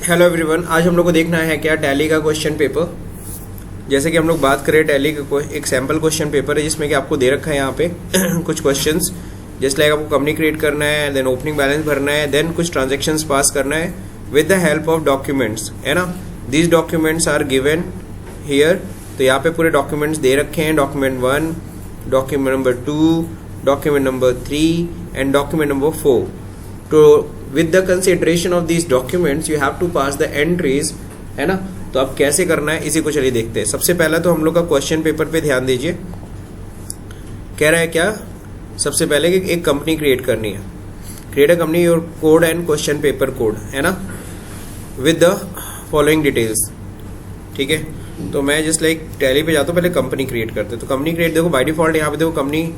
Hello everyone, आज हम लोग को देखना है क्या टैली का क्वेश्चन पेपर। जैसे कि हम लोग बात करें टैली का एक सैम्पल क्वेश्चन पेपर है जिसमें कि आपको दे रखा है यहाँ पे कुछ क्वेश्चंस। जैसे लाइक आपको कंपनी क्रिएट करना है, देन ओपनिंग बैलेंस भरना है, देन कुछ ट्रांजेक्शन्स पास करना है with the help of documents, है ना। These documents are given here. तो यहाँ पे पूरे डॉक्यूमेंट्स दे रखे हैं, document 1, document number 2, document number 3 and document number 4। तो with the consideration of these documents you have to pass the entries, है ना। तो अब कैसे करना है इसी को चलिए देखते हैं। सबसे पहला तो हम लोग का क्वेश्चन पेपर पे ध्यान दीजिए। कह रहा है क्या, सबसे पहले कि एक कंपनी क्रिएट करनी है। Create a company your code and question paper code, है ना, विद द फॉलोइंग डिटेल्स। ठीक है, तो मैं जस्ट लाइक टैली पे जाता हूँ, पहले कंपनी क्रिएट करते। तो कंपनी क्रिएट देखो बाय डिफॉल्ट यहाँ पे देखो कंपनी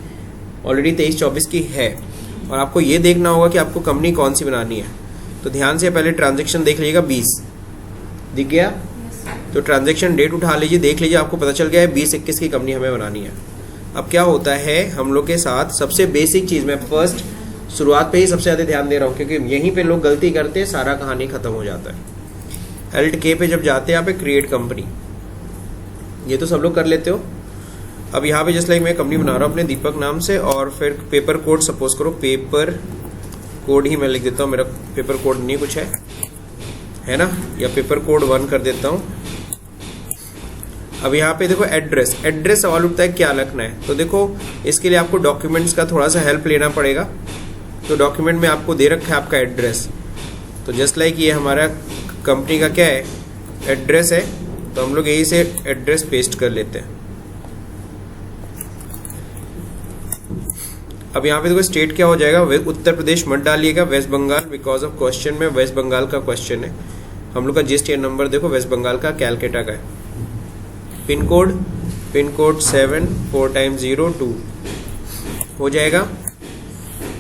ऑलरेडी 23-24 की है, और आपको ये देखना होगा कि आपको कंपनी कौन सी बनानी है। तो ध्यान से पहले ट्रांजैक्शन देख लीजिएगा, 20 दिख गया। तो ट्रांजैक्शन डेट उठा लीजिए, देख लीजिए, आपको पता चल गया है 20-21 की कंपनी हमें बनानी है। अब क्या होता है हम लोग के साथ, सबसे बेसिक चीज़ मैं फर्स्ट शुरुआत पे ही सबसे ज़्यादा ध्यान दे रहा हूँ, क्योंकि यहीं पे लोग गलती करते हैं, सारा कहानी खत्म हो जाता है। Alt K पे जब जाते हैं यहाँ पे क्रिएट कंपनी, ये तो सब लोग कर लेते हो। अब यहाँ पे जस्ट लाइक मैं कंपनी बना रहा हूँ अपने दीपक नाम से, और फिर पेपर कोड सपोज करो, पेपर कोड ही मैं लिख देता हूँ, मेरा पेपर कोड नहीं कुछ है ना, या पेपर कोड 1 कर देता हूँ। अब यहाँ पे देखो एड्रेस सवाल उठता है क्या लिखना है। तो देखो इसके लिए आपको डॉक्यूमेंट्स का थोड़ा सा हेल्प लेना पड़ेगा। तो डॉक्यूमेंट में आपको दे रखा है आपका एड्रेस। तो जस्ट लाइक ये हमारा कंपनी का क्या है, एड्रेस है। तो हम लोग यही से एड्रेस पेस्ट कर लेते हैं। अब यहाँ पे देखो स्टेट क्या हो जाएगा, उत्तर प्रदेश मत डालिएगा, West Bengal, because of question में वेस्ट बंगाल का क्वेश्चन है। हम लोग का जीएसटी नंबर देखो वेस्ट बंगाल का कैलकाटा का है। पिन कोड 7402 हो जाएगा।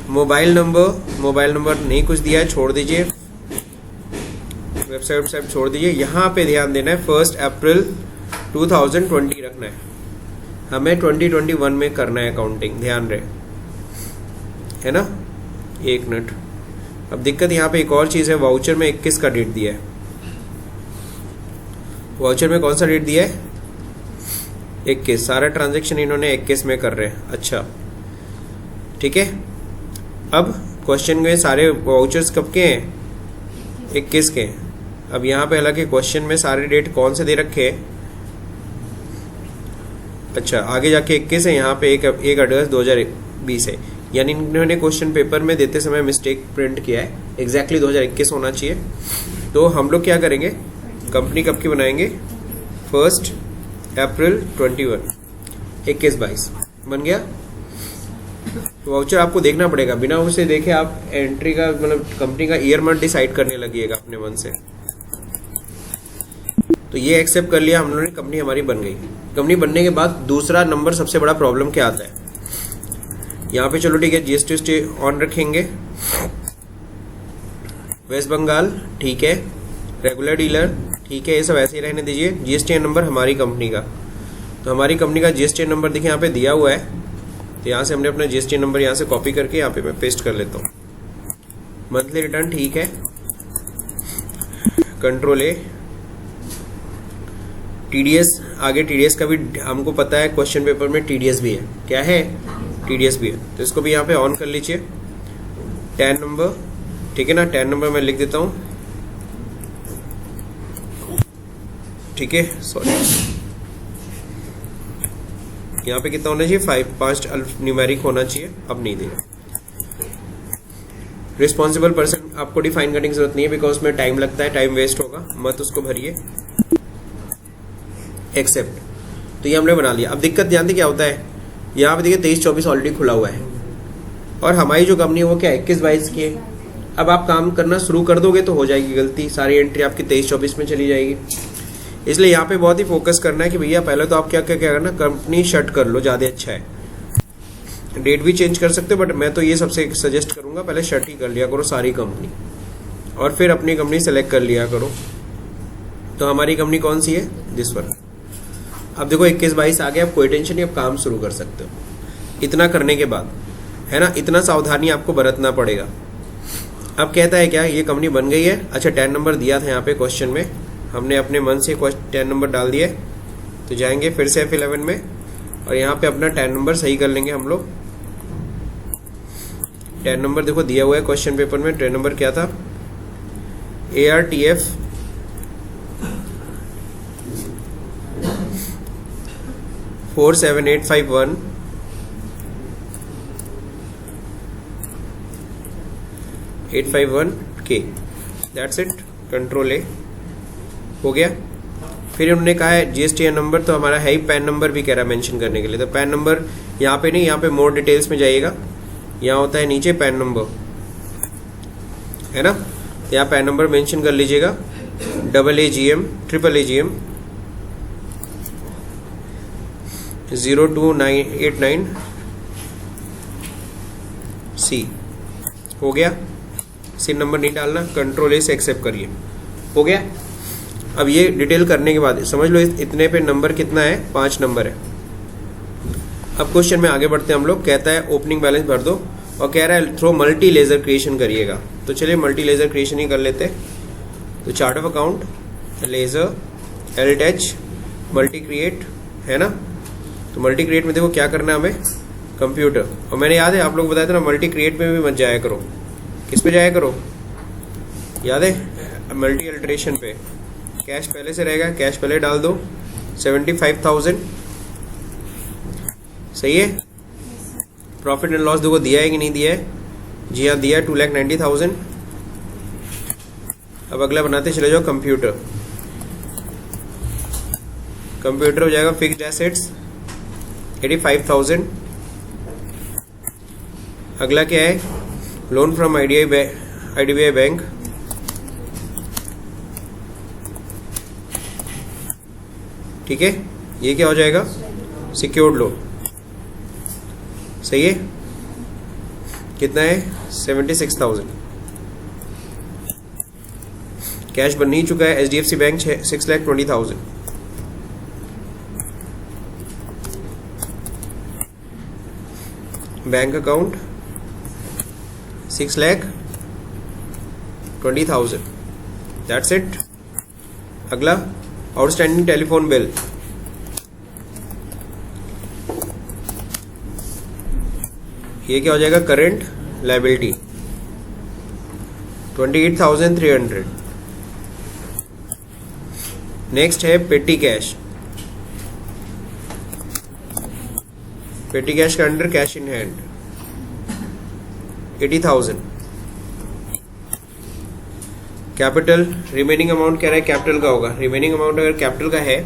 मोबाइल नंबर नहीं कुछ दिया है, छोड़ दीजिए, वेबसाइट छोड़ दीजिए। यहाँ पे ध्यान देना है 1 अप्रैल 2020 रखना है, हमें 2021 में करना है अकाउंटिंग, ध्यान रहे, है ना। 1 मिनट। अब दिक्कत यहाँ पे एक और चीज़ है, वाउचर में 21 का डेट दिया है। वाउचर में कौन सा डेट दिया है, 21। सारा ट्रांजैक्शन इन्होंने 21 में कर रहे हैं। अच्छा ठीक है। अब क्वेश्चन में सारे वाउचर्स कब के हैं, 21 के। अब यहाँ पे हालांकि क्वेश्चन में सारे डेट कौन से दे रखे हैं, अच्छा आगे जाके 21 है, यहाँ पे एक अगस्त 2020 है, यानी इन्होंने क्वेश्चन पेपर में देते समय मिस्टेक प्रिंट किया है। एग्जैक्टली 2021 होना चाहिए। तो हम लोग क्या करेंगे, कंपनी कब की बनाएंगे, 1 अप्रैल 21, 21-22 बन गया। वाउचर आपको देखना पड़ेगा, बिना उसे देखे आप एंट्री का मतलब कंपनी का ईयर मंथ डिसाइड करने लगिएगा अपने मन से। तो ये एक्सेप्ट कर लिया हम लोगों ने, कंपनी हमारी बन गई। कंपनी बनने के बाद दूसरा नंबर सबसे बड़ा प्रॉब्लम क्या आता है, यहाँ पे चलो ठीक है, जीएसटी ऑन रखेंगे, वेस्ट बंगाल ठीक है, रेगुलर डीलर ठीक है, ये सब ऐसे ही रहने दीजिए। जीएसटी नंबर हमारी कंपनी का, तो हमारी कंपनी का जीएसटी नंबर देखिए यहाँ पे दिया हुआ है। तो यहाँ से हमने अपना जीएसटी नंबर यहाँ से कॉपी करके यहाँ पे मैं पेस्ट कर लेता हूँ। मंथली रिटर्न ठीक है, कंट्रोल ए। टीडीएस, आगे टीडीएस का भी हमको पता है, क्वेश्चन पेपर में टीडीएस भी है, क्या है, टीडीएस भी है। तो इसको भी यहाँ पे ऑन कर लीजिए। 10 नंबर ठीक है ना, 10 नंबर मैं लिख देता हूँ, ठीक है। सॉरी, यहाँ पे कितना होना चाहिए, 5 न्यूमेरिक होना चाहिए, अब नहीं देगा। रिस्पॉन्सिबल पर्सन आपको डिफाइन करने की जरूरत नहीं है, बिकॉज उसमें टाइम लगता है, टाइम वेस्ट होगा, मत उसको भरिए। एक्सेप्ट, तो ये हमने बना लिया। अब दिक्कत ध्यान दे क्या होता है, यहाँ पे देखिए 23-24 ऑलरेडी खुला हुआ है, और हमारी जो कंपनी है वो क्या 21-22 की है। अब आप काम करना शुरू कर दोगे तो हो जाएगी गलती, सारी एंट्री आपकी 23-24 में चली जाएगी। इसलिए यहाँ पे बहुत ही फोकस करना है कि भैया पहले तो आप क्या करना, कंपनी शट कर लो, ज़्यादा अच्छा है। डेट भी चेंज कर सकते हो, बट मैं तो ये सबसे सजेस्ट करूँगा पहले शट ही कर लिया करो सारी कंपनी, और फिर अपनी कंपनी सेलेक्ट कर लिया करो। तो हमारी कंपनी कौन सी है, दिस वन। अब देखो 21-22 आ गया, अब कोई टेंशन नहीं, अब काम शुरू कर सकते हो। इतना करने के बाद, है ना, इतना सावधानी आपको बरतना पड़ेगा। अब कहता है क्या, ये कंपनी बन गई है। अच्छा 10 नंबर दिया था यहाँ पे क्वेश्चन में, हमने अपने मन से 10 नंबर डाल दिया है, तो जाएंगे फिर से F11 में और यहाँ पे अपना 10 नंबर सही कर लेंगे हम लोग। 10 नंबर देखो दिया हुआ है क्वेश्चन पेपर में। 10 नंबर क्या था, ARTF 47851 851K, that's it. Control ए हो गया। फिर उन्होंने कहा है GSTN नंबर, तो हमारा है ही पैन नंबर भी कह रहा है मेंशन करने के लिए। तो पैन नंबर यहाँ पे नहीं, यहाँ पे मोर डिटेल्स में जाइएगा, यहाँ होता है नीचे पैन नंबर, है ना। यहाँ पैन नंबर मेंशन कर लीजिएगा, AAGM AAAGM 02989C हो गया। सिम नंबर नहीं डालना, कंट्रोल ए से एक्सेप्ट करिए, हो गया। अब ये डिटेल करने के बाद समझ लो इतने पे नंबर कितना है, 5 नंबर है। अब क्वेश्चन में आगे बढ़ते हैं हम लोग। कहता है ओपनिंग बैलेंस भर दो और कह रहा है थ्रो मल्टी लेजर क्रिएशन करिएगा। तो चलिए मल्टी लेजर क्रिएशन ही कर लेते हैं। तो chart of account, ledger, LTH, multi create, है ना। तो मल्टी क्रिएट में देखो क्या करना है हमें, कंप्यूटर। और मैंने याद है आप लोग बताया था ना, मल्टी क्रिएट में भी मत जाया करो। किस पे जाया करो, याद है, मल्टी अल्टरेशन पे। कैश पहले से रहेगा, कैश पहले डाल दो, 75,000 सही है। प्रॉफिट एंड लॉस देखो दिया है कि नहीं दिया है, जी हाँ दिया है, 2,90,000। अब अगला बनाते चले जाओ कंप्यूटर। कंप्यूटर हो जाएगा फिक्स्ड एसेट्स 85,000। अगला क्या है, लोन फ्रॉम IDBI बैंक, ठीक है। ये क्या हो जाएगा, सिक्योर्ड लोन, सही है। कितना है, 76,000। कैश बन नहीं चुका है, HDFC bank 6,20,000। Bank account 6,20,000, that's it. अगला आउटस्टैंडिंग टेलीफोन बिल, ये क्या हो जाएगा, करंट लायबिलिटी 28,300। नेक्स्ट है पेटी कैश। पेटी कैश के under cash in hand 80,000। Capital, remaining amount कह रहा है कैपिटल का होगा। रिमेनिंग अमाउंट अगर कैपिटल का है,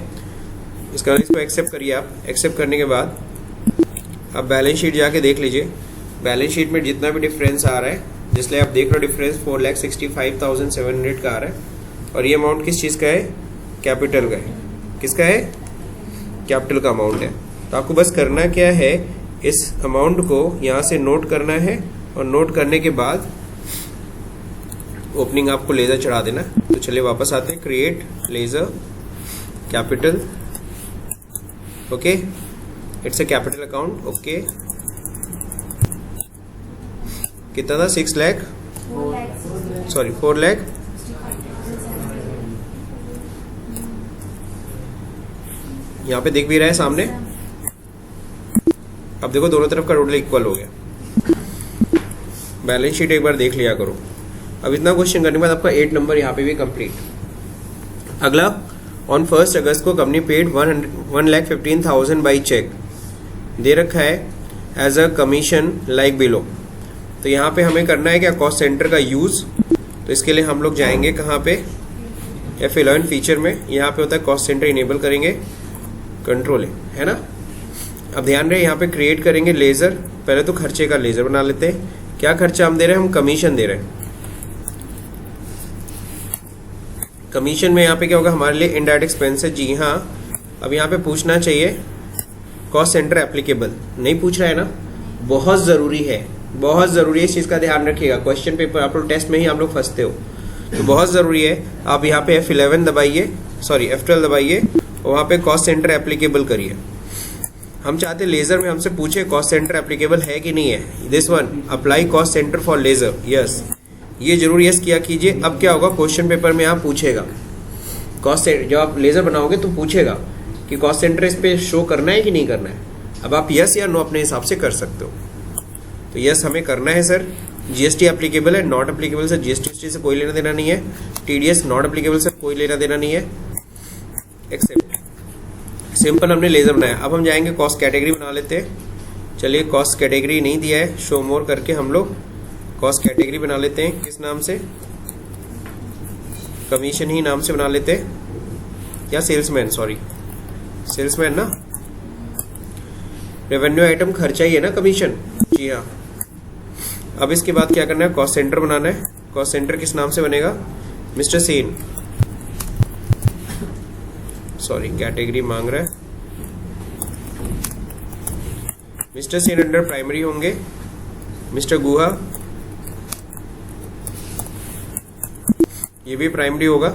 इसका इसको एक्सेप्ट करिए आप। एक्सेप्ट करने के बाद अब बैलेंस शीट जाके देख लीजिए। बैलेंस शीट में जितना भी डिफरेंस आ रहा है, जिसलिए आप देख रहे हो डिफरेंस 4,65,700 का आ रहा है। और ये अमाउंट किस चीज़ का है, कैपिटल का है। किसका है, कैपिटल का अमाउंट है। तो आपको बस करना क्या है, इस अमाउंट को यहाँ से नोट करना है और नोट करने के बाद ओपनिंग आपको लेजर चढ़ा देना। तो चलिए वापस आते हैं, create ledger capital, okay, it's a capital account, okay. कितना था, 6 लाख, सॉरी 4 लाख, यहाँ पे दिख भी रहा है सामने। अब देखो दोनों तरफ का टोटल इक्वल हो गया। बैलेंस शीट एक बार देख लिया करो। अब इतना क्वेश्चन करने के बाद आपका 8 नंबर यहाँ पे भी कंप्लीट। अगला, ऑन 1 अगस्त को कंपनी पेड 1,15,000 बाई चेक, दे रखा है as a commission like below. तो यहाँ पे हमें करना है क्या, कॉस्ट सेंटर का यूज। तो इसके लिए हम लोग जाएंगे कहाँ पे, F11 फीचर में। यहाँ पे होता है कॉस्ट सेंटर, इनेबल करेंगे, कंट्रोल है ना। अब ध्यान रहे यहाँ पे क्रिएट करेंगे लेजर। पहले तो खर्चे का लेजर बना लेते हैं। क्या खर्चा हम दे रहे हैं, हम कमीशन दे रहे हैं। कमीशन में यहाँ पे क्या होगा, हमारे लिए इनडायरेक्ट एक्सपेंस है, जी हाँ। अब यहाँ पे पूछना चाहिए कॉस्ट सेंटर एप्लीकेबल, नहीं पूछ रहा है ना, बहुत जरूरी है, बहुत जरूरी है। इस चीज का ध्यान रखिएगा, क्वेश्चन पेपर आप लोग टेस्ट में ही आप लोग फंसते हो, तो बहुत जरूरी है। आप यहाँ पे F11 दबाइए, सॉरी F12 दबाइए और वहाँ पे कॉस्ट सेंटर एप्लीकेबल करिए। हम चाहते लेजर में हमसे पूछे कॉस्ट सेंटर एप्लीकेबल है कि नहीं है। This one, apply cost centre for ledger, yes. ये जरूर यस किया कीजिए। अब क्या होगा, क्वेश्चन पेपर में आप पूछेगा कॉस्ट, जब आप लेजर बनाओगे तो पूछेगा कि कॉस्ट सेंटर इस पे शो करना है कि नहीं करना है। अब आप यस या नो अपने हिसाब से कर सकते हो। तो यस हमें करना है सर। जीएसटी एप्लीकेबल है, नॉट एप्लीकेबल सर, जीएसटी से कोई लेना देना नहीं है। टीडीएस नॉट एप्लीकेबल सर, कोई लेना देना नहीं है। एक्सेप्ट। सिंपल हमने लेजर बनाया। अब हम जाएंगे कॉस्ट कैटेगरी बना लेते हैं। चलिए कॉस्ट कैटेगरी नहीं दिया है, शो मोर करके हम लोग कॉस्ट कैटेगरी बना लेते हैं। किस नाम से, कमीशन ही नाम से बना लेते हैं, या सेल्समैन, सॉरी सेल्समैन ना, रेवेन्यू आइटम खर्चा ही है ना कमीशन, जी हाँ। अब इसके बाद क्या करना है, कॉस्ट सेंटर बनाना है। कॉस्ट सेंटर किस नाम से बनेगा, मिस्टर सेन, सॉरी कैटेगरी मांग रहा है, मिस्टर सेन अंडर प्राइमरी होंगे, मिस्टर गुहा ये भी प्राइमरी होगा,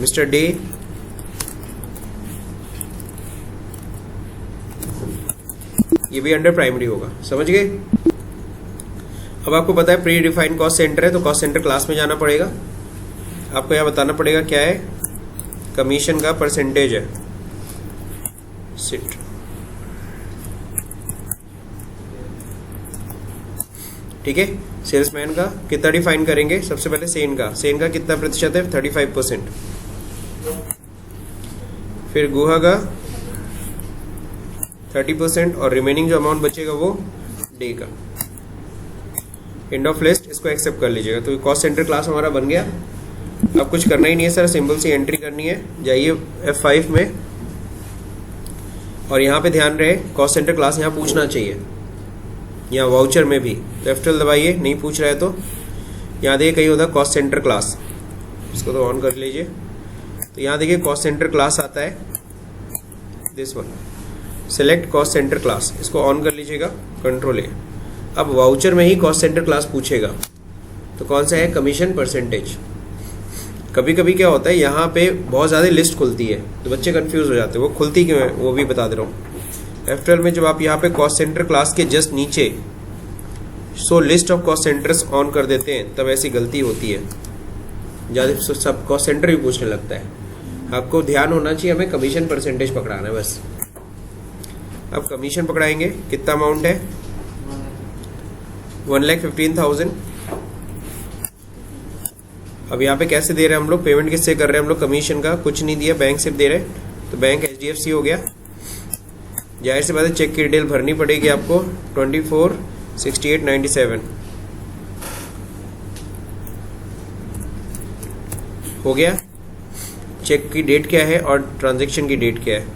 मिस्टर डे ये भी अंडर प्राइमरी होगा। समझ गए। अब आपको पता है प्री डिफाइंड कॉस्ट सेंटर है, तो कॉस्ट सेंटर क्लास में जाना पड़ेगा। आपको यह बताना पड़ेगा क्या है, कमीशन का परसेंटेज है, सिट। ठीक है, सेल्समैन का कितना डिफाइन करेंगे, सबसे पहले सेन का कितना प्रतिशत है, 35%। फिर गुहा का 30% और रिमेनिंग जो अमाउंट बचेगा वो डे का। एंड ऑफ लिस्ट इसको एक्सेप्ट कर लीजिएगा। तो कॉस्ट सेंटर क्लास हमारा बन गया। अब कुछ करना ही नहीं है सर, सिंपल सी एंट्री करनी है। जाइए F5 में और यहाँ पे ध्यान रहे कॉस्ट सेंटर क्लास यहाँ पूछना चाहिए, यहाँ वाउचर में भी। तो F12 दबाइए, नहीं पूछ रहा है तो यहाँ देखिए कहीं होता है कॉस्ट सेंटर क्लास, इसको तो ऑन कर लीजिए। तो यहाँ देखिए कॉस्ट सेंटर क्लास आता है, this one, select cost centre class, इसको ऑन कर लीजिएगा, कंट्रोल ए। अब वाउचर में ही कॉस्ट सेंटर क्लास पूछेगा, तो कौन सा है, कमीशन परसेंटेज। कभी कभी क्या होता है यहाँ पे बहुत ज़्यादा लिस्ट खुलती है तो बच्चे कंफ्यूज हो जाते हैं, वो खुलती क्यों है वो भी बता दे रहा हूँ। F12 में जब आप यहाँ पे कॉस्ट सेंटर क्लास के जस्ट नीचे so list of cost centres on कर देते हैं तब ऐसी गलती होती है, ज़्यादा सब कॉस्ट सेंटर भी पूछने लगता है। आपको ध्यान होना चाहिए, हमें कमीशन परसेंटेज पकड़ाना है बस। अब कमीशन पकड़ाएंगे, कितना अमाउंट है, 1,15,000। अब यहाँ पे कैसे दे रहे हैं हम लोग, पेमेंट किससे कर रहे हैं हम लोग, कमीशन का कुछ नहीं दिया, बैंक से दे रहे हैं, तो बैंक HDFC हो गया। जाहिर सी बात है चेक की डिटेल भरनी पड़ेगी आपको, 246897 हो गया। चेक की डेट क्या है और ट्रांजैक्शन की डेट क्या है,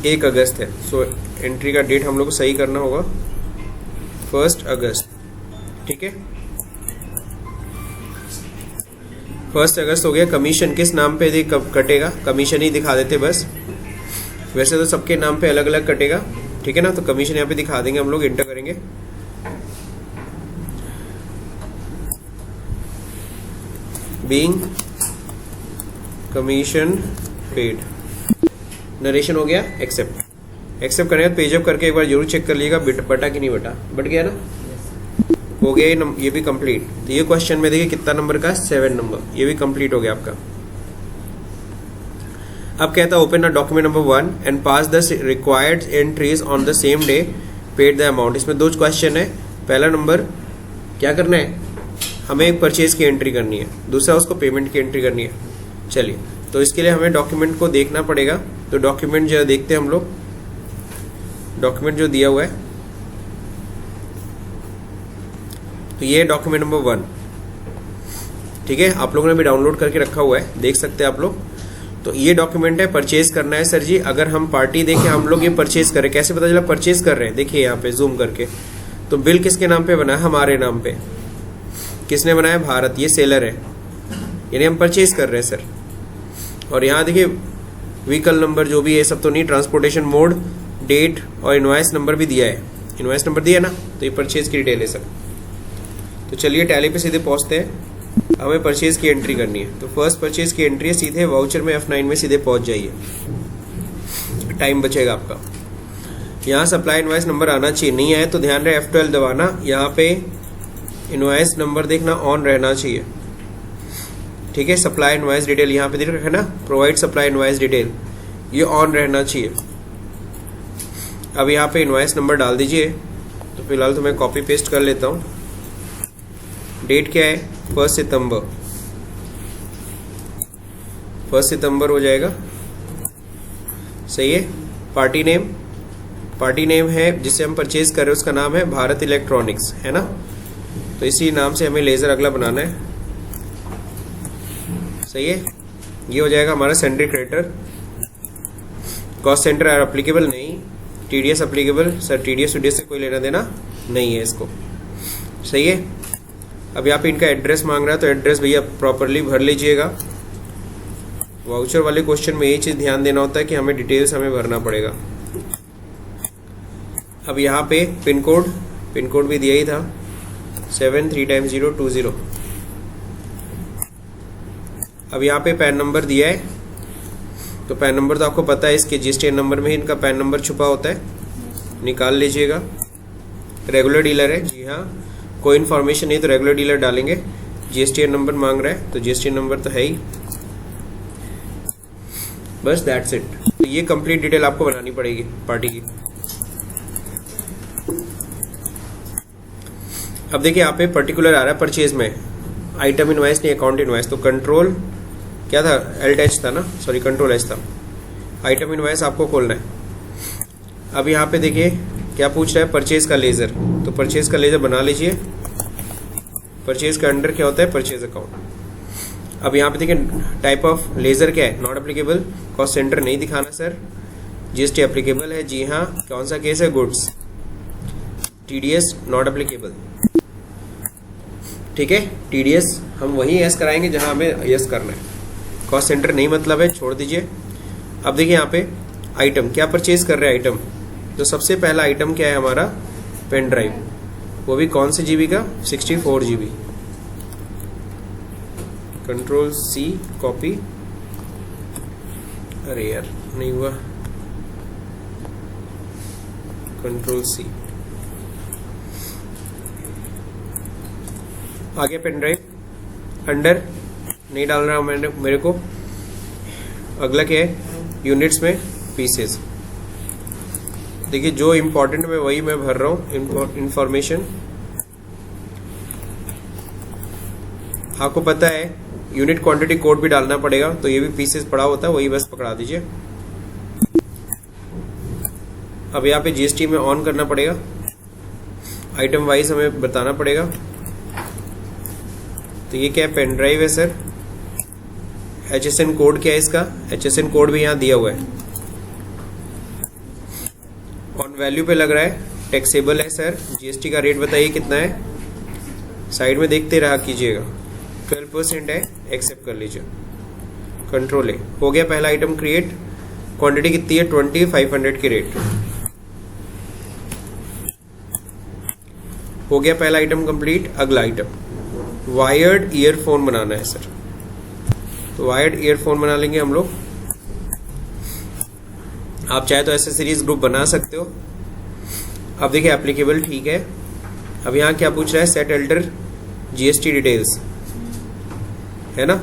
1 अगस्त है। सो एंट्री का डेट हम लोग को सही करना होगा, 1 अगस्त। ठीक है, 1 अगस्त हो गया। कमीशन किस नाम पे कटेगा, कमीशन ही दिखा देते बस, वैसे तो सबके नाम पे अलग अलग कटेगा। ठीक है ना, तो कमीशन यहाँ पे दिखा देंगे हम लोग, इंटर करेंगे। बीइंग कमीशन पेड, नरेशन हो गया, एक्सेप्ट। एक्सेप्ट करने के बाद पेज अप करके एक बार जरूर चेक कर लीजिएगा बटा कि नहीं बटा, बट गया ना, हो गया ये भी कंप्लीट। तो ये क्वेश्चन में देखिए कितना नंबर का, 7 नंबर, ये भी कंप्लीट हो गया आपका। अब कहता है open a document number 1 and pass the required entries on the same day, paid the amount. इसमें 2 क्वेश्चन है। पहला नंबर क्या करना है, हमें एक परचेज की एंट्री करनी है, दूसरा उसको पेमेंट की एंट्री करनी है। चलिए, तो इसके लिए हमें डॉक्यूमेंट को देखना पड़ेगा। तो डॉक्यूमेंट जो देखते हैं हम लोग, डॉक्यूमेंट जो दिया हुआ है, तो ये डॉक्यूमेंट नंबर 1। ठीक है, आप लोगों ने भी डाउनलोड करके रखा हुआ है, देख सकते हैं आप लोग। तो ये डॉक्यूमेंट है, परचेज करना है सर जी। अगर हम पार्टी देखें, हम लोग ये परचेज करें, कैसे पता चला परचेज कर रहे हैं, देखिए यहाँ पे जूम करके। तो बिल किसके नाम पे बना है, हमारे नाम पे। किसने बनाया, भारत, ये सेलर है, यानी हम परचेज कर रहे हैं सर। और यहाँ देखिए व्हीकल नंबर जो भी है सब तो नहीं, ट्रांसपोर्टेशन मोड, डेट और इनवॉइस नंबर भी दिया है, इनवॉइस नंबर दिया ना, तो ये परचेज की डिटेल है सर। तो चलिए टैली पे सीधे पहुंचते हैं, हमें परचेज की एंट्री करनी है। तो फर्स्ट परचेज की एंट्री है, सीधे वाउचर में F9 में सीधे पहुंच जाइए, टाइम बचेगा आपका। यहाँ सप्लाई इनवॉइस नंबर आना चाहिए, नहीं आए तो ध्यान रहे F12 दबाना। यहाँ पे इनवॉइस नंबर देखना ऑन रहना चाहिए, ठीक है। सप्लाई इनवॉइस डिटेल यहाँ पे देख रखा है ना, प्रोवाइड सप्लाई इनवॉइस डिटेल, ये ऑन रहना चाहिए। अब यहाँ पे इनवॉइस नंबर डाल दीजिए। तो फिलहाल तो मैं कॉपी पेस्ट कर लेता हूँ। डेट क्या है, 1 सितंबर, 1 सितंबर हो जाएगा, सही है। पार्टी नेम है जिसे हम परचेज कर रहे हैं, उसका नाम है भारत इलेक्ट्रॉनिक्स, है ना। तो इसी नाम से हमें लेजर अगला बनाना है, सही है। ये हो जाएगा हमारा sundry creditor. Cost centre are applicable नहीं, टीडीएस अप्लीकेबल, सर टीडीएस से कोई लेना देना नहीं है इसको, सही है। अब यहाँ पे इनका एड्रेस मांग रहा है, तो एड्रेस भैया प्रॉपरली भर लीजिएगा। वाउचर वाले क्वेश्चन में यही चीज ध्यान देना होता है कि हमें डिटेल्स हमें भरना पड़ेगा। अब यहाँ पे पिन कोड भी दिया ही था, 73 020। अब यहाँ पे पैन नंबर दिया है, तो पैन नंबर तो आपको पता है, इसके जीएसटीएन नंबर में ही इनका पैन नंबर छुपा होता है, निकाल लीजिएगा। रेगुलर डीलर है, जी हाँ, कोई इन्फॉर्मेशन नहीं तो रेगुलर डीलर डालेंगे। जीएसटीएन नंबर मांग रहा है, तो जीएसटीएन नंबर तो है ही, बस दैट्स इट। तो ये कंप्लीट डिटेल आपको बनानी पड़ेगी पार्टी की। अब देखिए यहाँ पे पर्टिकुलर आ रहा है परचेज में, आइटम इनवाइस नहीं अकाउंट इनवाइस, तो कंट्रोल क्या था, एच था ना, सॉरी कंट्रोल एच था। आइटम इनवाइस आपको खोलना है। अब यहाँ पे देखिए क्या पूछ रहा है, परचेज का लेजर, तो परचेज का लेजर बना लीजिए। परचेज का अंडर क्या होता है, परचेज अकाउंट। अब यहाँ पे देखिए टाइप ऑफ लेजर क्या है, नॉट एप्लीकेबल, कॉस्ट सेंटर नहीं दिखाना सर, जीएसटी एप्लीकेबल है, जी हाँ, कौन सा केस है, गुड्स, टीडीएस नॉट एप्लीकेबल, ठीक है। टीडीएस हम वही यस कराएंगे जहां हमें यस करना है, कॉस्ट सेंटर नहीं मतलब है, छोड़ दीजिए। अब देखिए यहाँ पे आइटम क्या परचेज कर रहे हैं, आइटम, तो सबसे पहला आइटम क्या है हमारा, पेन ड्राइव, वो भी कौन से जीबी का, 64 जीबी। कंट्रोल सी कॉपी, अरे यार नहीं हुआ, कंट्रोल सी, आगे पेन ड्राइव, अंडर नहीं डाल रहा हूं मैंने, मेरे को अगला क्या है, यूनिट्स में पीसेस। देखिए जो इंपॉर्टेंट में वही मैं भर रहा हूं इंफॉर्मेशन। आपको पता है यूनिट क्वांटिटी कोड भी डालना पड़ेगा, तो ये भी पीसेस पड़ा होता है, वही बस पकड़ा दीजिए। अब यहाँ पे जीएसटी में ऑन करना पड़ेगा, आइटम वाइज हमें बताना पड़ेगा। तो ये क्या है, पेन ड्राइव है सर। एचएसएन कोड क्या है इसका, एचएसएन कोड भी यहाँ दिया हुआ है। ऑन वैल्यू पे लग रहा है, टैक्सेबल है सर। जीएसटी का रेट बताइए कितना है, साइड में देखते रहा कीजिएगा, 12% है, एक्सेप्ट कर लीजिए, कंट्रोल है। हो गया पहला आइटम क्रिएट, क्वांटिटी कितनी है, 2500 की रेट। हो गया पहला आइटम कंप्लीट। अगला आइटम वायर्ड ईयरफोन बनाना है सर, तो वायर्ड ईयरफोन बना लेंगे हम लोग। आप चाहे तो एसेसरीज ग्रुप बना सकते हो। अब देखिए एप्लीकेबल ठीक है। अब यहाँ क्या पूछ रहा है, सेट अल्टर जीएसटी डिटेल्स, है ना,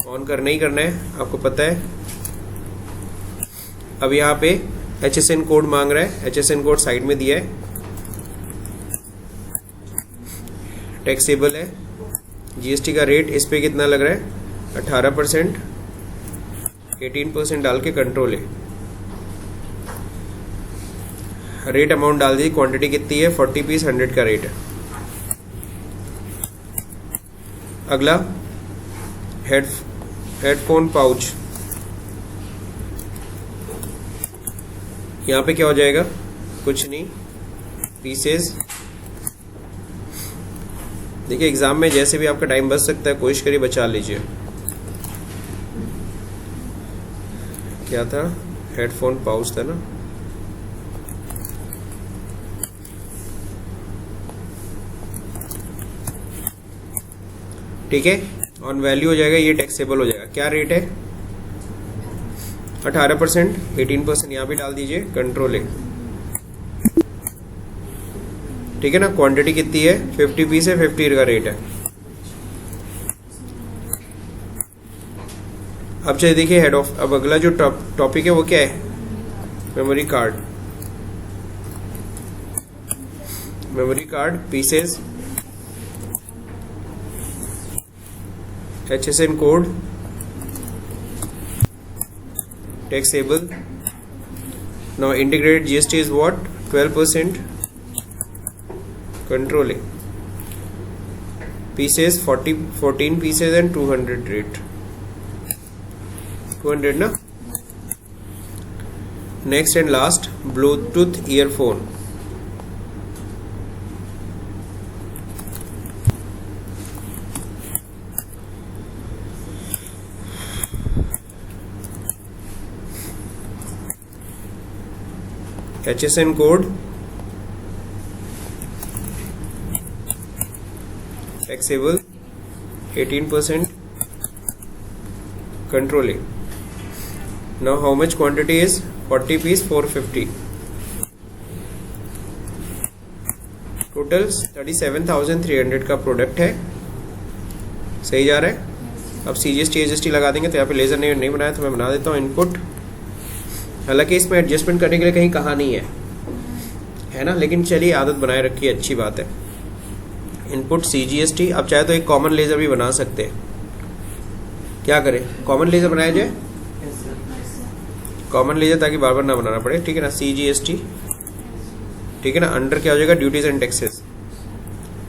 ऑन करना ही करना है, आपको पता है। अब यहाँ पे एचएसएन कोड मांग रहा है, एचएसएन कोड साइड में दिया है, टैक्सेबल है। जीएसटी का रेट इस पे कितना लग रहा है, 18%, 18% डाल के कंट्रोल है। रेट अमाउंट डाल दी, क्वांटिटी कितनी है, 40 पीस 100 का रेट है। अगला हेडफोन पाउच, यहाँ पे क्या हो जाएगा, कुछ नहीं, पीसेस। देखिए एग्जाम में जैसे भी आपका टाइम बच सकता है, कोशिश करिए बचा लीजिए। क्या था, हेडफोन पाउच था ना, ठीक है। ऑन वैल्यू हो जाएगा, ये टैक्सेबल हो जाएगा। क्या रेट है, 18%, 18% यहाँ भी डाल दीजिए, कंट्रोल है। ठीक है ना। क्वांटिटी कितनी है 50 पीस है, 50 का रेट है। अब चलिए देखिए हेड ऑफ, अब अगला जो टॉपिक है वो क्या है, memory card. Memory card pieces, HSN code, taxable. Now integrated GST is what? 12%. Controlling pieces 14 pieces and 200 rate. 200 na. Next and last, Bluetooth earphone. HSN code, taxable 18%, controlling. Now how much quantity is 40 piece 450, total 37,300 का product है। सही जा रहा है। अब CGST HST लगा देंगे, तो यहाँ पे लेजर नहीं बनाया तो मैं बना देता हूँ इनपुट। हालांकि इसमें एडजस्टमेंट करने के लिए कहीं कहा नहीं है ना, लेकिन चलिए आदत बनाए रखिए, अच्छी बात है। Input CGST। अब चाहे तो एक कॉमन लेजर भी बना सकते हैं। क्या करें, कॉमन लेजर बनाया जाए, कॉमन लेजर, ताकि बार बार ना बनाना पड़े। ठीक है ना। CGST, ठीक है ना। अंडर क्या हो जाएगा, duties and taxes,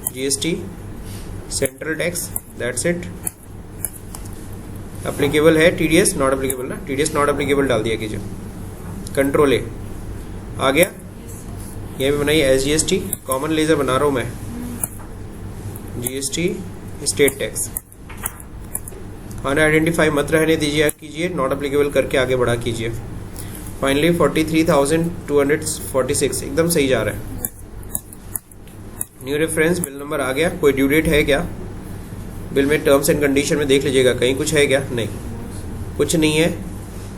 GST central tax, that's it. Applicable है TDS नॉट एप्लीकेबल ना, TDS नॉट एप्लीकेबल डाल दिया कीजिए। कंट्रोल ए आ गया। ये भी बनाइए SGST, कॉमन लेजर बना रहा हूं मैं, GST स्टेट टैक्स। खाना आइडेंटिफाई मत रहने दीजिए, कीजिए नॉट एप्लीकेबल करके आगे बढ़ा कीजिए। फाइनली 43,246, एकदम सही जा रहा है। न्यू रेफरेंस, बिल नंबर आ गया। कोई ड्यू डेट है क्या बिल में? टर्म्स एंड कंडीशन में देख लीजिएगा, कहीं कुछ है क्या? नहीं, कुछ नहीं है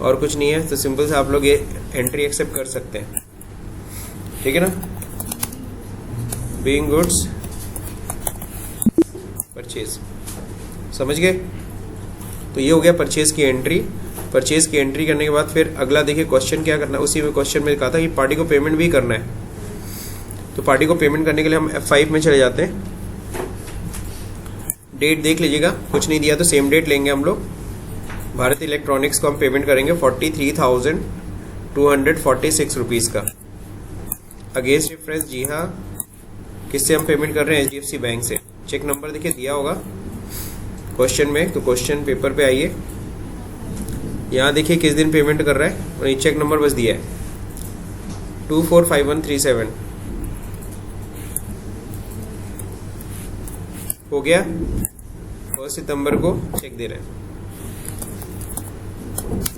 और कुछ नहीं है, तो सिंपल से आप लोग ये एंट्री एक्सेप्ट कर सकते हैं। ठीक है ना। बीइंग गुड्स परचेज, समझ गए। तो ये हो गया परचेज की एंट्री। परचेज की एंट्री करने के बाद फिर अगला देखिए क्वेश्चन क्या करना है। उसी में क्वेश्चन में कहा था कि पार्टी को पेमेंट भी करना है, तो पार्टी को पेमेंट करने के लिए हम F5 में चले जाते हैं। डेट देख लीजिएगा, कुछ नहीं दिया तो सेम डेट लेंगे हम लोग। भारत इलेक्ट्रॉनिक्स को हम पेमेंट करेंगे 43,246 रुपीज़ का। अगेंस्ट रेफरेंस, जी हाँ, किससे हम पेमेंट कर रहे हैं? HDFC बैंक से। चेक नंबर देखिए दिया होगा क्वेश्चन में, तो क्वेश्चन पेपर पे आइए, यहाँ देखिए किस दिन पेमेंट कर रहा है और ये चेक नंबर बस दिया है 245137। हो गया। 1 सितंबर को चेक दे रहे हैं।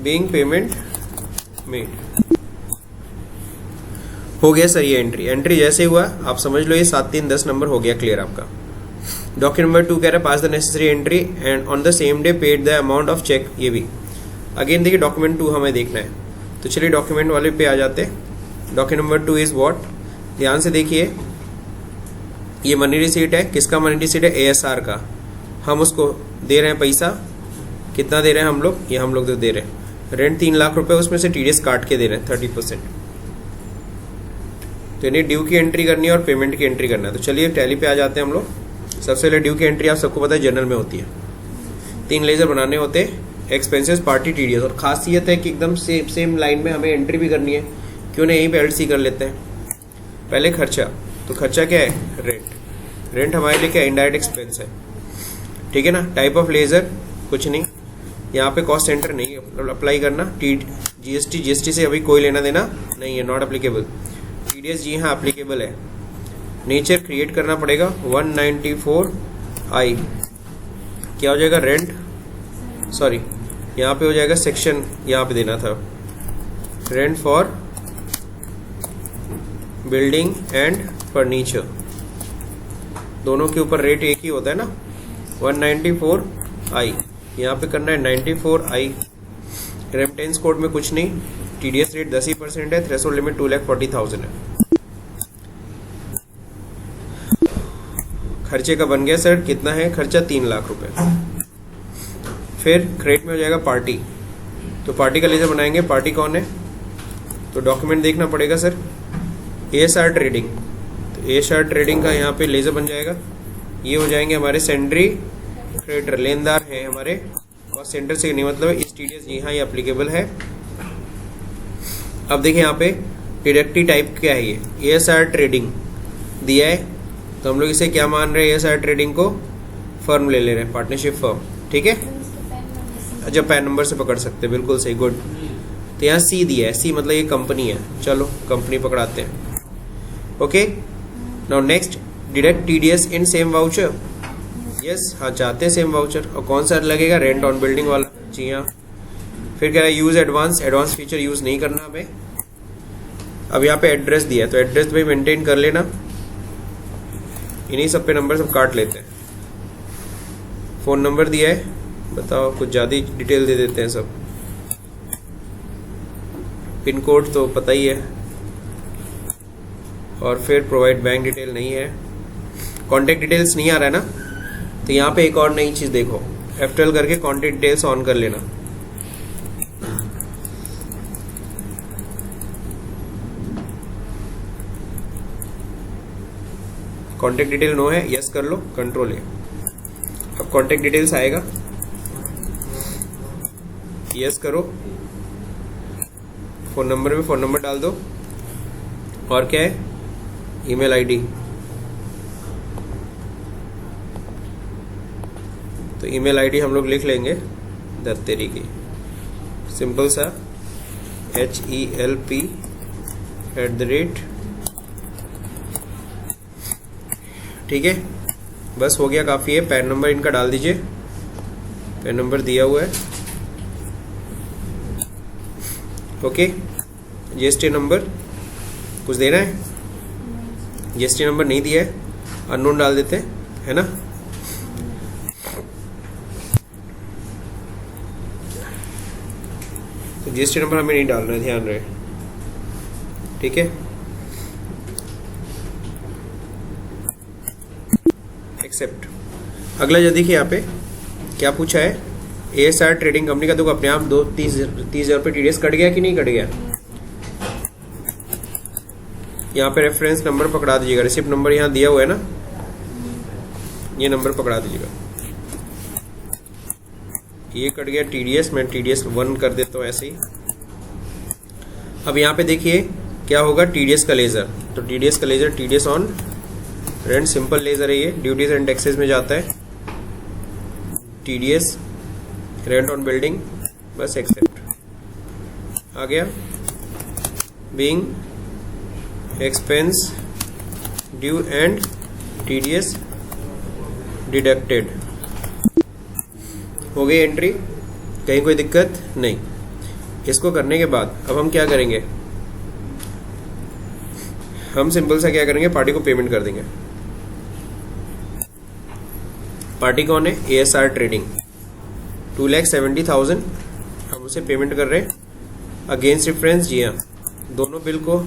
बीइंग पेमेंट मेड, हो गया सर। ये एंट्री जैसे हुआ आप समझ लो ये 7-3-10 नंबर हो गया क्लियर आपका। डॉक्यूमेंट नंबर 2 कह रहा है pass the necessary entry and on the same day paid the amount of cheque. ये भी अगेन देखिए डॉक्यूमेंट 2 हमें देखना है, तो चलिए डॉक्यूमेंट वाले पे आ जाते हैं। डॉक्यूमेंट नंबर 2 इज व्हाट, ध्यान से देखिए, ये मनी रिसीट है। किसका मनी रिसीट है? ASR का। हम उसको दे रहे हैं पैसा, कितना दे रहे हैं हम लोग? ये हम लोग तो दे रहे हैं रेंट 3 लाख रुपए, उसमें से TDS काट के दे रहे हैं 30%। तो इन्हें ड्यू की एंट्री करनी है और पेमेंट की एंट्री करना है। तो चलिए टैली पे आ जाते हैं हम लोग। सबसे पहले ड्यू की एंट्री आप सबको पता है जनरल में होती है। 3 लेजर बनाने होते हैं, एक्सपेंसेस, पार्टी, TDS। और खासियत है कि एकदम सेम लाइन में हमें एंट्री भी करनी है। क्यों नहीं, यहीं पे LC कर लेते हैं। पहले खर्चा, तो खर्चा क्या है? रेंट हमारे लिए क्या? इनडायरेक्ट एक्सपेंस है। ठीक है ना। टाइप ऑफ लेजर कुछ नहीं, यहाँ पे कॉस्ट सेंटर नहीं अप्लाई करना। GST से अभी कोई लेना देना नहीं है, नॉट एप्लीकेबल। TDS जी हाँ एप्लीकेबल है। नेचर क्रिएट करना पड़ेगा 194I। क्या हो जाएगा? रेंट, सॉरी यहाँ पे हो जाएगा सेक्शन, यहाँ पे देना था rent for building and furniture. दोनों के ऊपर रेट एक ही होता है ना, 194I। यहाँ पे करना है 94I। रेमिटेंस कोड में कुछ नहीं, TDS रेट 10% है, थ्रेशोल्ड लिमिट 2,40,000 है। खर्चे का बन गया सर, कितना है खर्चा 3 लाख रुपए। फिर क्रेडिट में हो जाएगा पार्टी, तो पार्टी का लेजर बनाएंगे। पार्टी कौन है, तो डॉक्यूमेंट देखना पड़ेगा सर, ASR ट्रेडिंग। तो ASR ट्रेडिंग का यहाँ पे लेजर बन जाएगा। ये हो जाएंगे हमारे सेंड्री क्रेडिटर, लेनदार हैं हमारे, कॉस्ट सेंटर से नहीं मतलब इस TDS यहाँ ये अप्लीकेबल है। अब देखिए यहाँ पे डिडक्टिव टाइप क्या है, ये ASR ट्रेडिंग दिया है, तो हम लोग इसे क्या मान रहे हैं, ASR ट्रेडिंग को फर्म ले ले रहे हैं, पार्टनरशिप फर्म, ठीक है। अच्छा, पैन नंबर से पकड़ सकते हैं, बिल्कुल सही, गुड। तो यहाँ C दिया है, C मतलब ये कंपनी है, चलो कंपनी पकड़ाते हैं। Okay, now next, deduct TDS in same voucher. Yes, हाँ चाहते हैं सेम वाउचर, और कौन सा लगेगा, रेंट ऑन बिल्डिंग वाला, जी हाँ। फिर कह रहा है use advance, advance feature use नहीं करना हमें। अब यहाँ पे एड्रेस दिया है, तो एड्रेस भाई मेंटेन कर लेना, इन्हीं सब पे नंबर सब काट लेते हैं। फोन नंबर दिया है, बताओ कुछ ज़्यादा ही डिटेल दे देते हैं सब। पिन कोड तो पता ही है, और फिर प्रोवाइड बैंक डिटेल नहीं है, कॉन्टेक्ट डिटेल्स नहीं आ रहा है ना, तो यहाँ पे एक और नई चीज़ देखो, F12 करके कॉन्टेक्ट डिटेल्स ऑन कर लेना। कॉन्टेक्ट डिटेल नो है, यस कर लो, कंट्रोल है। अब कॉन्टेक्ट डिटेल्स आएगा, यस करो, फोन नंबर में फोन नंबर डाल दो, और क्या है, ईमेल आईडी। तो ईमेल आईडी हम लोग लिख लेंगे दत्तेरी की, सिंपल सा HELP @ ठीक है, बस हो गया, काफ़ी है। पैन नंबर इनका डाल दीजिए, पैन नंबर दिया हुआ है। ओके, GST नंबर कुछ देना है, GST नंबर नहीं दिया है, अननोन डाल देते हैं, है ना। तो GST नंबर हमें नहीं डालना है, ध्यान रहे, ठीक है। एक्सेप्ट। अगला जो देखिए यहाँ पे क्या पूछा है, ASR ट्रेडिंग कंपनी का, तो अपने आप 30,000 रुपये TDS कट गया कि नहीं कट गया। यहाँ पे रेफरेंस नंबर पकड़ा दीजिएगा, रिसिप्ट नंबर यहाँ दिया हुआ है ना, ये नंबर पकड़ा दीजिएगा। ये कट गया TDS, मैं TDS 1 कर देता हूँ ऐसे ही। अब यहाँ पे देखिए क्या होगा, TDS का लेजर, तो TDS का ledger TDS on rent, simple ledger है ये, ड्यूटीज एंड टैक्सेस में जाता है। TDS रेंट ऑन बिल्डिंग, बस एक्सेप्ट आ गया। Being expense due and TDS deducted, हो गई एंट्री, कहीं कोई दिक्कत नहीं। इसको करने के बाद अब हम क्या करेंगे, हम सिंपल सा क्या करेंगे, पार्टी को पेमेंट कर देंगे। पार्टी कौन है, ASR ट्रेडिंग, 2,70,000 हम उसे पेमेंट कर रहे हैं अगेंस्ट रेफरेंस, जी हाँ, दोनों बिल को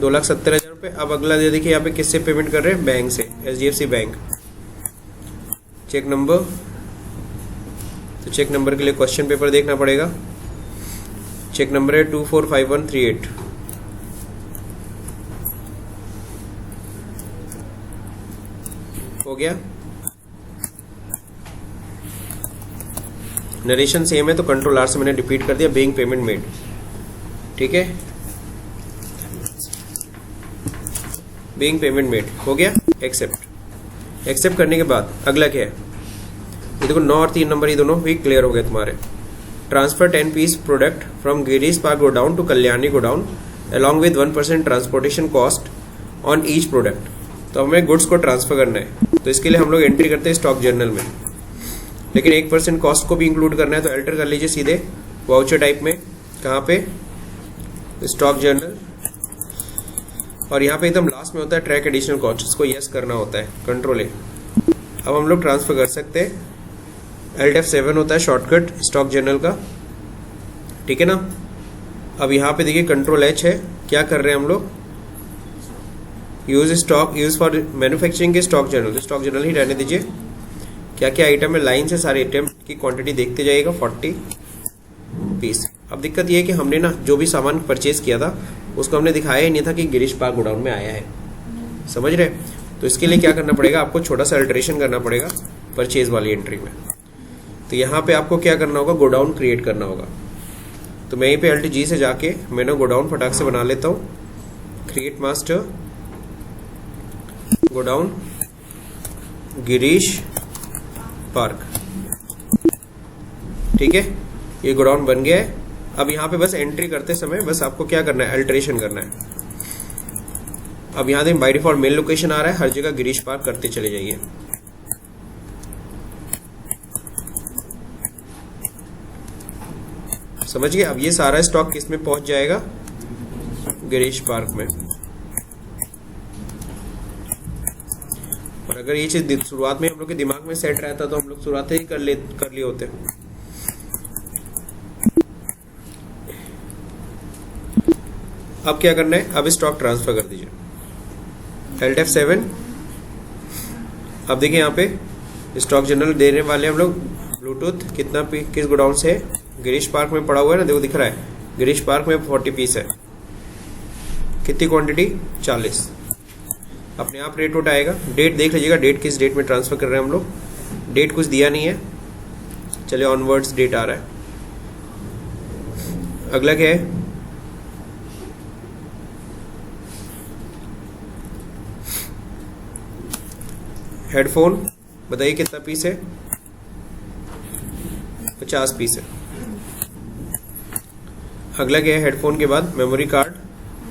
2,70,000 रुपये। अब अगला देखिए यहाँ पे किससे पेमेंट कर रहे हैं, बैंक से, HDFC बैंक। चेक नंबर, तो चेक नंबर के लिए क्वेश्चन पेपर देखना पड़ेगा। चेक नंबर है 245138। हो गया, नरेशन सेम है तो कंट्रोल R से मैंने रिपीट कर दिया, बीइंग पेमेंट मेड, ठीक है, बीइंग पेमेंट मेड हो गया। एक्सेप्ट, एक्सेप्ट करने के बाद अगला क्या है, ये देखो 9 और 3 नंबर ये दोनों भी क्लियर हो गए तुम्हारे। Transfer 10 piece product from Girish Park godown to Kalyani godown along with 1% transportation cost on each product. तो हमें गुड्स को ट्रांसफर करना है, तो इसके लिए हम लोग एंट्री करते हैं स्टॉक जर्नल में, लेकिन 1% कॉस्ट को भी इंक्लूड करना है, तो अल्टर कर लीजिए सीधे वाउचर टाइप में, कहाँ पे, स्टॉक जर्नल, और यहाँ पे एकदम लास्ट में होता है ट्रैक एडिशनल कॉस्ट, इसको यस करना होता है, कंट्रोल है। अब हम लोग ट्रांसफर कर सकते हैं, Alt F7 होता है शॉर्टकट स्टॉक जर्नल का, ठीक है ना। अब यहाँ पे देखिए कंट्रोल H है, क्या कर रहे हैं हम लोग, यूज फॉर मैन्युफैक्चरिंग के स्टॉक जर्नल, तो स्टॉक जर्नल ही रहने दीजिए। क्या क्या आइटम है, लाइन से सारे आइटम की क्वांटिटी देखते जाइएगा, 40 पीस। अब दिक्कत ये है कि हमने ना जो भी सामान परचेज किया था उसको हमने दिखाया ही नहीं था कि गिरीश पार्क गोडाउन में आया है, समझ रहे। तो इसके लिए क्या करना पड़ेगा, आपको छोटा सा अल्टरेशन करना पड़ेगा परचेज वाली एंट्री में। तो यहाँ पे आपको क्या करना होगा, गोडाउन क्रिएट करना होगा। तो मैं यहीं पे Alt G से जाके मैंने गोडाउन फटाक से बना लेता हूँ। Create master godown Girish park, ठीक है, ये गोडाउन बन गया है। अब यहाँ पे बस एंट्री करते समय बस आपको क्या करना है, अल्टरेशन करना है। अब यहाँ देखिए बाय डिफॉल्ट मेल लोकेशन आ रहा है, हर जगह गिरीश पार्क करते चले जाइए। समझ गए। अब ये सारा स्टॉक किस में पहुंच जाएगा, गिरीश पार्क में। और अगर ये चीज शुरुआत में हम लोग के दिमाग में सेट रहता तो हम लोग शुरुआत ही कर लिए होते। अब क्या करना है, अब स्टॉक ट्रांसफर कर दीजिए, Alt F7। अब देखिए यहाँ पे स्टॉक जनरल देने वाले हम लोग ब्लूटूथ कितना किस गोडाउन से है, गिरीश पार्क में पड़ा हुआ है ना, देखो दिख रहा है गिरीश पार्क में 40 पीस है। कितनी क्वांटिटी, 40। अपने आप रेट आउट आएगा। डेट देख लीजिएगा, डेट किस डेट में ट्रांसफर कर रहे हैं हम लोग, डेट कुछ दिया नहीं है, चलिए ऑनवर्ड्स डेट आ रहा है। अगला क्या है, हेडफोन, बताइए कितना पीस है, 50 पीस है। अगला क्या है, हेडफोन के बाद मेमोरी कार्ड,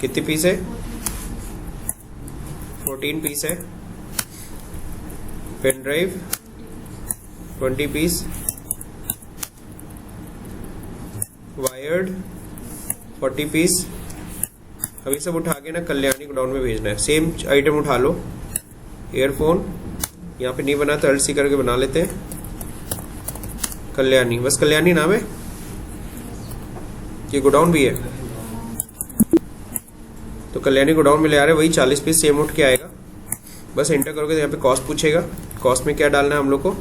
कितनी पीस है, 14 पीस है। Pen drive 20 piece, wired 40 piece. अब ये सब उठा के ना कल्याणी गोडाउन में भेजना है। सेम आइटम उठा लो, ईयरफोन यहाँ पे नहीं बना तो Alt C करके बना लेते हैं, कल्याणी, बस कल्याणी नाम है, ये गोडाउन भी है तो कल्याणी गोडाउन में ले आ रहे हैं, वही 40 पीस सेम उठ के आएगा। बस एंटर करोगे तो यहाँ पे कॉस्ट पूछेगा, कॉस्ट में क्या डालना है हम लोग को,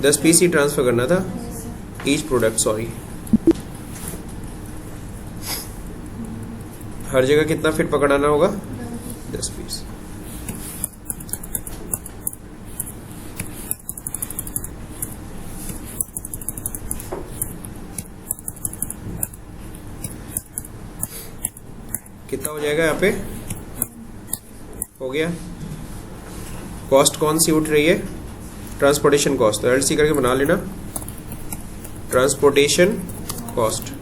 10 पीस ही ट्रांसफर करना था, ईच प्रोडक्ट, सॉरी। हर जगह कितना फिट पकड़ाना होगा, 10 पीस। कितना हो जाएगा यहाँ पे, हो गया। कॉस्ट कौन सी उठ रही है, ट्रांसपोर्टेशन कॉस्ट, तो Alt C करके बना लेना, ट्रांसपोर्टेशन कॉस्ट।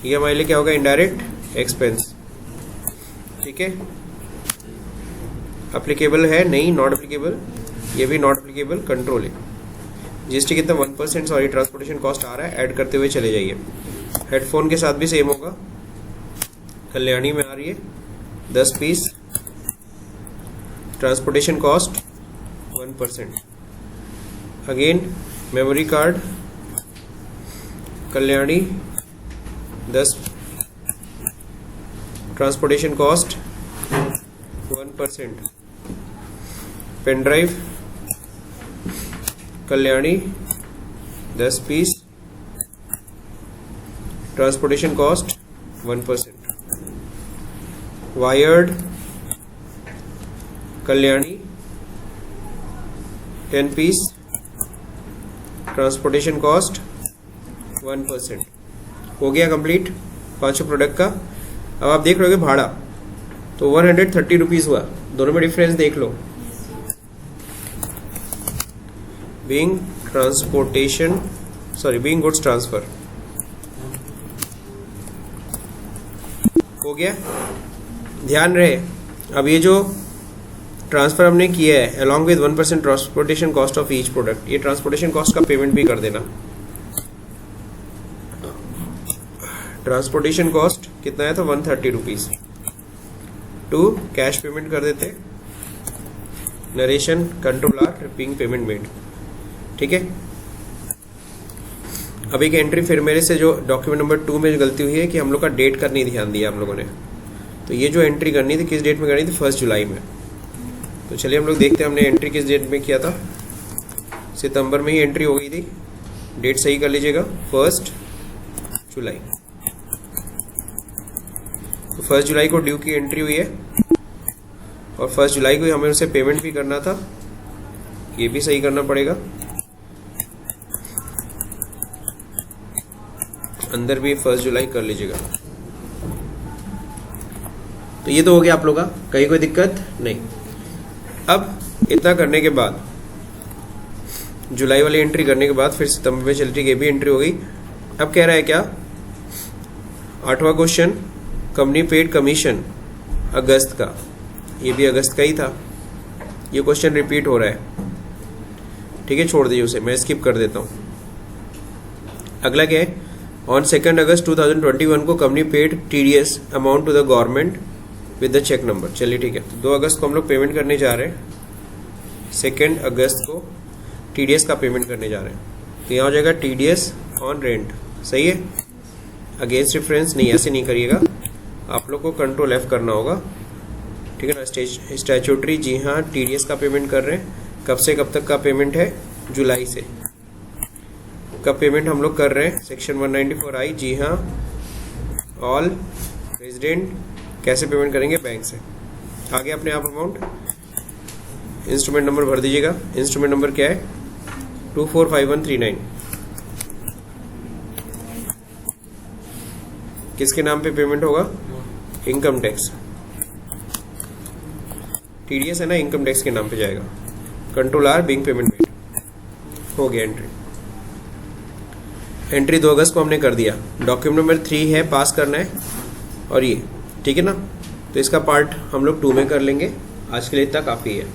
ये हमारे लिए क्या होगा, इनडायरेक्ट एक्सपेंस, ठीक है। एप्लीकेबल है नहीं, नॉट एप्लीकेबल, ये भी नॉट एप्लीकेबल, कंट्रोल है। जीएसटी कितना 1%, सॉरी ट्रांसपोर्टेशन कॉस्ट आ रहा है, ऐड करते हुए चले जाइए। हेडफोन के साथ भी सेम होगा, कल्याणी में आ रही है 10 piece, transportation cost 1%। Again memory card Kalyani 10, transportation cost 1%। Pen drive Kalyani 10 piece, transportation cost 1%। Wired Kalyani 10 piece, transportation cost 1%। हो गया कंप्लीट 5 प्रोडक्ट का। अब आप देख रहे हो भाड़ा तो 130 रुपीज हुआ, दोनों में डिफरेंस देख लो। Being transportation, sorry being goods transfer, हो गया। ध्यान रहे, अब ये जो ट्रांसफर हमने किया है along with 1% transportation cost of each product, ये ट्रांसपोर्टेशन कॉस्ट का पेमेंट भी कर देना। ट्रांसपोर्टेशन कॉस्ट कितना है, तो 130 रुपीज टू कैश पेमेंट कर देते, narration control R being payment made, ठीक है। अब एक एंट्री फिर मेरे से जो डॉक्यूमेंट नंबर 2 में गलती हुई है कि हम लोग का डेट का नहीं ध्यान दिया हम लोगों ने। तो ये जो एंट्री करनी थी किस डेट में करनी थी, 1 जुलाई में। तो चलिए हम लोग देखते हैं हमने एंट्री किस डेट में किया था। सितंबर में ही एंट्री हो गई थी, डेट सही कर लीजिएगा 1 जुलाई। तो 1 जुलाई को ड्यू की एंट्री हुई है और 1 जुलाई को हमें उसे पेमेंट भी करना था, ये भी सही करना पड़ेगा। अंदर भी 1 जुलाई कर लीजिएगा। तो ये तो हो गया आप लोग का, कहीं कोई दिक्कत नहीं। अब इतना करने के बाद, जुलाई वाली एंट्री करने के बाद फिर सितंबर में चलती ये भी एंट्री हो गई। अब कह रहा है क्या, 8वां क्वेश्चन, कंपनी पेड कमीशन अगस्त का, ये भी अगस्त का ही था। ये क्वेश्चन रिपीट हो रहा है, ठीक है, छोड़ दीजिए उसे, मैं स्किप कर देता हूं। अगला क्या है, ऑन 2 अगस्त 2021 को company paid TDS amount to the government with the cheque number. चलिए ठीक है, तो 2 अगस्त को हम लोग पेमेंट करने जा रहे हैं, 2 अगस्त को TDS का पेमेंट करने जा रहे हैं। तो यहाँ हो जाएगा TDS ऑन रेंट, सही है। अगेंस्ट रेफरेंस नहीं, ऐसे नहीं करिएगा, आप लोग को कंट्रोल F करना होगा, ठीक है ना। स्टैट्यूटरी, जी हाँ, TDS का पेमेंट कर रहे हैं। कब से कब तक का पेमेंट है, जुलाई से। कब पेमेंट हम लोग कर रहे हैं, सेक्शन 194I, जी हाँ, ऑल रेजिडेंट कैसे पेमेंट करेंगे, बैंक से। आगे अपने आप अमाउंट, इंस्ट्रूमेंट नंबर भर दीजिएगा। इंस्ट्रूमेंट नंबर क्या है, 245139। किसके नाम पे पेमेंट होगा, इनकम टैक्स। TDS है ना, इनकम टैक्स के नाम पे जाएगा। Control R, being payment made, हो गया एंट्री। एंट्री 2 अगस्त को हमने कर दिया। डॉक्यूमेंट नंबर 3 है, पास करना है, और ये ठीक है ना। तो इसका पार्ट हम लोग 2 में कर लेंगे, आज के लिए इतना काफ़ी है।